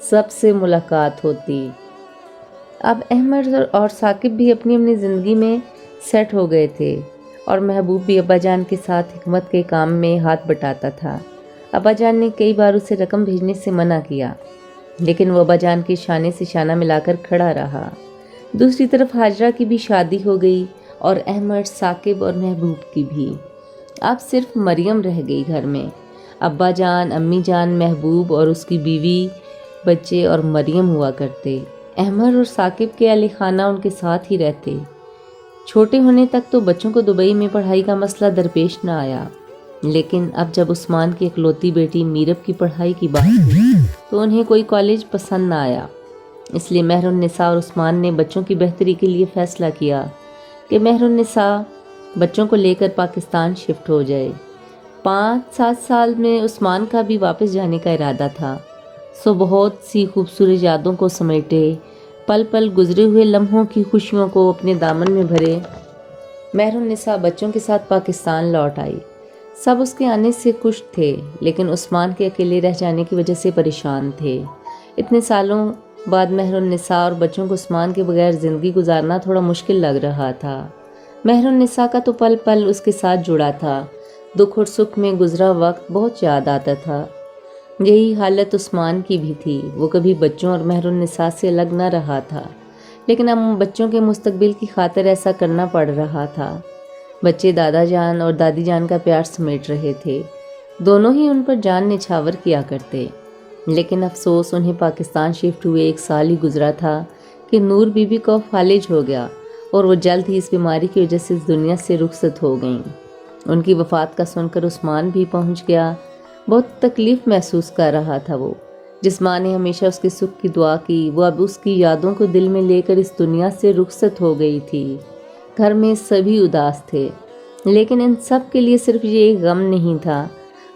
سب سے ملاقات ہوتی۔ اب احمد اور ثاقب بھی اپنی اپنی زندگی میں سیٹ ہو گئے تھے اور محبوب بھی ابا جان کے ساتھ حکمت کے کام میں ہاتھ بٹاتا تھا۔ ابا جان نے کئی بار اسے رقم بھیجنے سے منع کیا، لیکن وہ ابا جان کے شانے سے شانہ ملا کر کھڑا رہا۔ دوسری طرف حاجرہ کی بھی شادی ہو گئی اور احمد، ثاقب اور محبوب کی بھی۔ اب صرف مریم رہ گئی گھر میں۔ ابا جان، امی جان، محبوب اور اس کی بیوی، بچے اور مریم ہوا کرتے۔ احمد اور ثاقب کے اہل خانہ ان کے ساتھ ہی رہتے۔ چھوٹے ہونے تک تو بچوں کو دبئی میں پڑھائی کا مسئلہ درپیش نہ آیا، لیکن اب جب عثمان کی اکلوتی بیٹی میرب کی پڑھائی کی بات ہوئی تو انہیں کوئی کالج پسند نہ آیا۔ اس لیے مہر النساء اور عثمان نے بچوں کی بہتری کے لیے فیصلہ کیا کہ مہر النساء بچوں کو لے کر پاکستان شفٹ ہو جائے۔ 5-7 سال میں عثمان کا بھی واپس جانے کا ارادہ تھا، سو بہت سی خوبصورت یادوں کو سمیٹے، پل پل گزرے ہوئے لمحوں کی خوشیوں کو اپنے دامن میں بھرے، مہر النساء بچوں کے ساتھ پاکستان لوٹ آئی۔ سب اس کے آنے سے خوش تھے، لیکن عثمان کے اکیلے رہ جانے کی وجہ سے پریشان تھے۔ اتنے سالوں بعد مہر النساء اور بچوں کو عثمان کے بغیر زندگی گزارنا تھوڑا مشکل لگ رہا تھا۔ مہر النساء کا تو پل پل اس کے ساتھ جڑا تھا، دکھ اور سکھ میں گزرا وقت بہت یاد آتا تھا۔ یہی حالت عثمان کی بھی تھی، وہ کبھی بچوں اور مہر النساء سے الگ نہ رہا تھا، لیکن اب بچوں کے مستقبل کی خاطر ایسا کرنا پڑ رہا تھا۔ بچے دادا جان اور دادی جان کا پیار سمیٹ رہے تھے، دونوں ہی ان پر جان نچھاور کیا کرتے، لیکن افسوس انہیں پاکستان شفٹ ہوئے 1 سال ہی گزرا تھا کہ نور بی بی کو فالج ہو گیا اور وہ جلد ہی اس بیماری کی وجہ سے اس دنیا سے رخصت ہو گئیں۔ ان کی وفات کا سن کر عثمان بھی پہنچ گیا۔ بہت تکلیف محسوس کر رہا تھا وہ۔ جس ماں نے ہمیشہ اس کے سکھ کی دعا کی، وہ اب اس کی یادوں کو دل میں لے کر اس دنیا سے رخصت ہو گئی تھی۔ گھر میں سبھی اداس تھے، لیکن ان سب کے لیے صرف یہ ایک غم نہیں تھا۔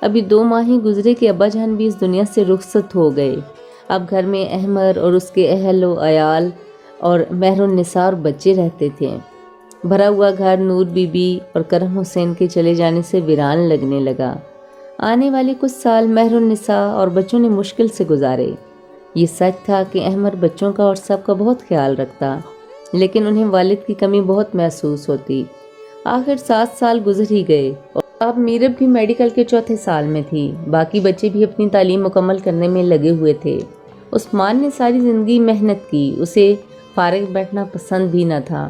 ابھی 2 ماہ ہی گزرے کہ ابا جان بھی اس دنیا سے رخصت ہو گئے۔ اب گھر میں احمد اور اس کے اہل و عیال اور مہر النساء اور بچے رہتے تھے۔ بھرا ہوا گھر نور بی بی اور کرم حسین کے چلے جانے سے ویران لگنے لگا۔ آنے والے کچھ سال مہر النساء اور بچوں نے مشکل سے گزارے۔ یہ سچ تھا کہ احمد بچوں کا اور سب کا بہت خیال رکھتا، لیکن انہیں والد کی کمی بہت محسوس ہوتی۔ آخر 7 سال گزر ہی گئے اور اب میرب بھی میڈیکل کے 4تھے سال میں تھی۔ باقی بچے بھی اپنی تعلیم مکمل کرنے میں لگے ہوئے تھے۔ عثمان نے ساری زندگی محنت کی، اسے فارغ بیٹھنا پسند بھی نہ تھا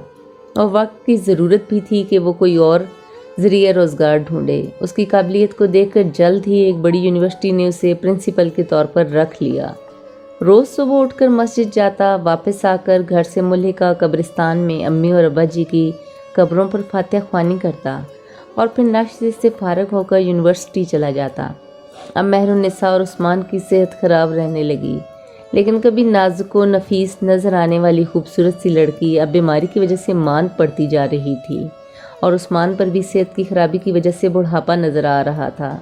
اور وقت کی ضرورت بھی تھی کہ وہ کوئی اور ذریعہ روزگار ڈھونڈے۔ اس کی قابلیت کو دیکھ کر جلد ہی ایک بڑی یونیورسٹی نے اسے پرنسپل کے طور پر رکھ لیا۔ روز صبح اٹھ کر مسجد جاتا، واپس آ کر گھر سے ملحقہ قبرستان میں امی اور ابا جی کی قبروں پر فاتحہ خوانی کرتا اور پھر نشست سے فارغ ہو کر یونیورسٹی چلا جاتا۔ اب مہر النساء اور عثمان کی صحت خراب رہنے لگی، لیکن کبھی نازک و نفیس نظر آنے والی خوبصورت سی لڑکی اب بیماری کی وجہ سے ماند پڑتی جا رہی تھی اور عثمان پر بھی صحت کی خرابی کی وجہ سے بڑھاپا نظر آ رہا تھا۔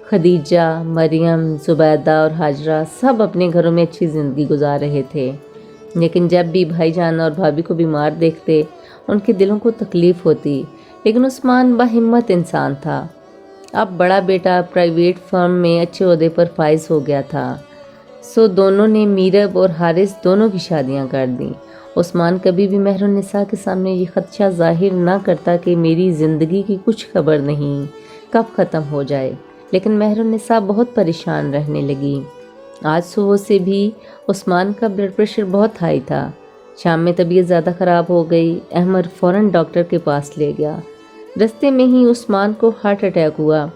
خدیجہ، مریم، زبیدہ اور حاجرہ سب اپنے گھروں میں اچھی زندگی گزار رہے تھے، لیکن جب بھی بھائی جان اور بھابھی کو بیمار دیکھتے ان کے دلوں کو تکلیف ہوتی۔ لیکن عثمان باہمت انسان تھا۔ اب بڑا بیٹا پرائیویٹ فرم میں اچھے عہدے پر فائز ہو گیا تھا، سو دونوں نے میرب اور حارث دونوں کی شادیاں کر دیں۔ عثمان کبھی بھی مہر النساء کے سامنے یہ خدشہ ظاہر نہ کرتا کہ میری زندگی کی کچھ خبر نہیں، کب ختم ہو جائے، لیکن مہر النساء بہت پریشان رہنے لگی۔ آج صبح سے بھی عثمان کا بلڈ پریشر بہت ہائی تھا۔ شام میں طبیعت زیادہ خراب ہو گئی۔ احمد فوراً ڈاکٹر کے پاس لے گیا۔ رستے میں ہی عثمان کو ہارٹ اٹیک ہوا،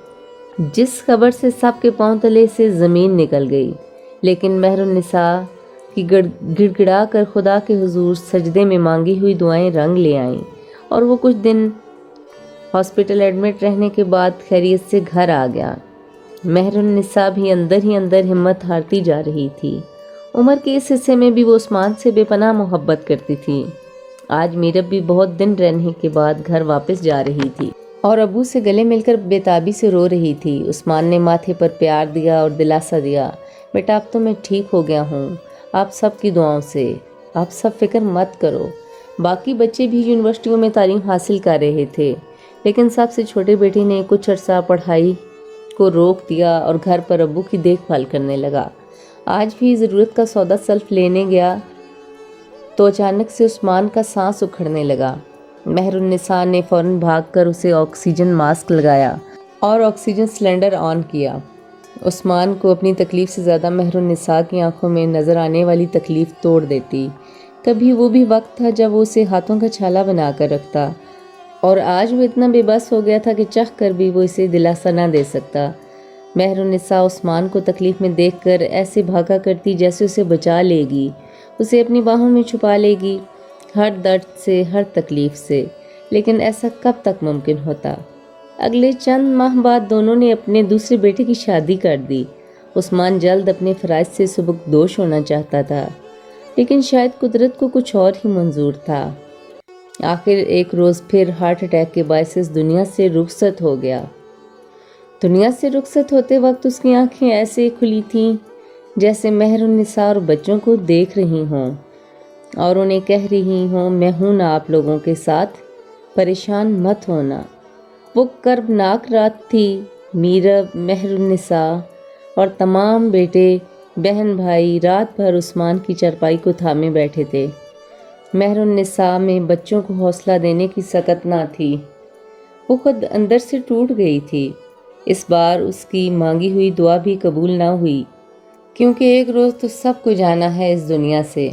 جس خبر سے سب کے پاؤں تلے سے زمین نکل گئی، لیکن مہر النساء کی گڑ گڑا کر خدا کے حضور سجدے میں مانگی ہوئی دعائیں رنگ لے آئیں اور وہ کچھ دن ہاسپٹل ایڈمٹ رہنے کے بعد خیریت سے گھر آ گیا۔ مہر النساء بھی اندر ہی اندر ہمت ہارتی جا رہی تھی۔ عمر کے اس حصے میں بھی وہ عثمان سے بے پناہ محبت کرتی تھی۔ آج میرب بھی بہت دن رہنے کے بعد گھر واپس جا رہی تھی اور ابو سے گلے مل کر بےتابی سے رو رہی تھی۔ عثمان نے ماتھے پر پیار دیا اور دلاسا دیا، بیٹا اب تو میں ٹھیک ہو گیا ہوں، آپ سب کی دعاؤں سے، آپ سب فکر مت کرو۔ باقی بچے بھی یونیورسٹیوں میں تعلیم حاصل کر رہے تھے، لیکن سب سے چھوٹے بیٹے نے کچھ عرصہ پڑھائی کو روک دیا اور گھر پر ابو کی دیکھ بھال کرنے لگا۔ آج بھی ضرورت کا سودا سلف لینے گیا تو اچانک سے عثمان کا سانس اکھڑنے لگا۔ مہر النساء نے فوراً بھاگ کر اسے آکسیجن ماسک لگایا اور آکسیجن سلنڈر آن کیا۔ عثمان کو اپنی تکلیف سے زیادہ مہر النساء کی آنکھوں میں نظر آنے والی تکلیف توڑ دیتی۔ کبھی وہ بھی وقت تھا جب وہ اسے ہاتھوں کا چھالا بنا کر رکھتا، اور آج وہ اتنا بے بس ہو گیا تھا کہ چاہ کر بھی وہ اسے دلاسا نہ دے سکتا۔ مہر النساء عثمان کو تکلیف میں دیکھ کر ایسے بھاگا کرتی جیسے اسے بچا لے گی، اسے اپنی باہوں میں چھپا لے گی، ہر درد سے، ہر تکلیف سے۔ لیکن ایسا کب تک ممکن ہوتا؟ اگلے چند ماہ بعد دونوں نے اپنے دوسرے بیٹے کی شادی کر دی۔ عثمان جلد اپنے فرائض سے سبکدوش ہونا چاہتا تھا، لیکن شاید قدرت کو کچھ اور ہی منظور تھا۔ آخر ایک روز پھر ہارٹ اٹیک کے باعث اس دنیا سے رخصت ہو گیا۔ دنیا سے رخصت ہوتے وقت اس کی آنکھیں ایسے کھلی تھیں جیسے مہر النساء اور بچوں کو دیکھ رہی ہوں اور انہیں کہہ رہی ہوں، میں ہوں نا آپ لوگوں کے ساتھ، پریشان مت ہونا۔ وہ کربناک رات تھی۔ میرب، مہر النساء اور تمام بیٹے بہن بھائی رات بھر عثمان کی چارپائی کو تھامے بیٹھے تھے۔ مہر النساء میں بچوں کو حوصلہ دینے کی سکت نہ تھی، وہ خود اندر سے ٹوٹ گئی تھی۔ اس بار اس کی مانگی ہوئی دعا بھی قبول نہ ہوئی، کیونکہ ایک روز تو سب کو جانا ہے اس دنیا سے۔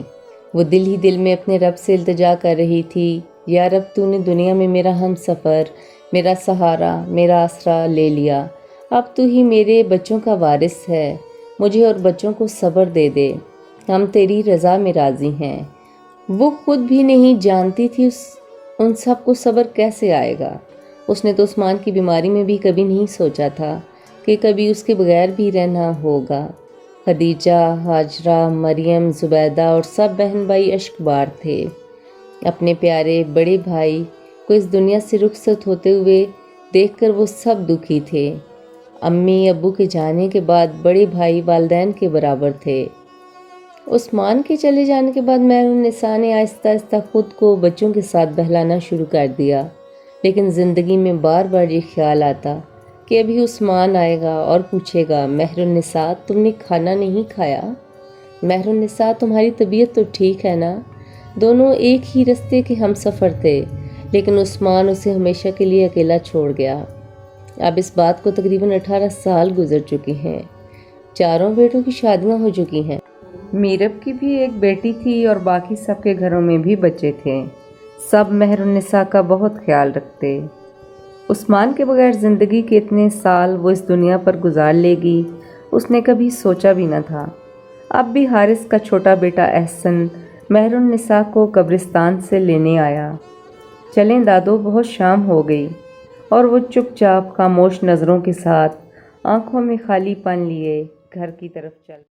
وہ دل ہی دل میں اپنے رب سے التجا کر رہی تھی، یا رب تو نے دنیا میں میرا ہم سفر، میرا سہارا، میرا آسرا لے لیا، اب تو ہی میرے بچوں کا وارث ہے، مجھے اور بچوں کو صبر دے دے، ہم تیری رضا میں راضی ہیں۔ وہ خود بھی نہیں جانتی تھی ان سب کو صبر کیسے آئے گا۔ اس نے تو عثمان کی بیماری میں بھی کبھی نہیں سوچا تھا کہ کبھی اس کے بغیر بھی رہنا ہوگا۔ خدیجہ، ہاجرہ، مریم، زبیدہ اور سب بہن بھائی اشک بار تھے۔ اپنے پیارے بڑے بھائی کو اس دنیا سے رخصت ہوتے ہوئے دیکھ کر وہ سب دکھی تھے۔ امی ابو کے جانے کے بعد بڑے بھائی والدین کے برابر تھے۔ عثمان کے چلے جانے کے بعد مہر النساء نے آہستہ آہستہ خود کو بچوں کے ساتھ بہلانا شروع کر دیا، لیکن زندگی میں بار بار یہ خیال آتا کہ ابھی عثمان آئے گا اور پوچھے گا، مہر النساء تم نے کھانا نہیں کھایا؟ مہر النساء تمہاری طبیعت تو ٹھیک ہے نا؟ دونوں ایک ہی رستے کے ہم سفر تھے، لیکن عثمان اسے ہمیشہ کے لیے اکیلا چھوڑ گیا۔ اب اس بات کو تقریباً 18 سال گزر چکے ہیں، چاروں بیٹوں کی شادیاں ہو چکی ہیں۔ میرب کی بھی ایک بیٹی تھی اور باقی سب کے گھروں میں بھی بچے تھے۔ سب مہر النساء کا بہت خیال رکھتے۔ عثمان کے بغیر زندگی کے اتنے سال وہ اس دنیا پر گزار لے گی، اس نے کبھی سوچا بھی نہ تھا۔ اب بھی حارث کا چھوٹا بیٹا احسن مہر النساء کو قبرستان سے لینے آیا۔ چلیں دادو، بہت شام ہو گئی، اور وہ چپ چاپ خاموش نظروں کے ساتھ آنکھوں میں خالی پن لیے گھر کی طرف چل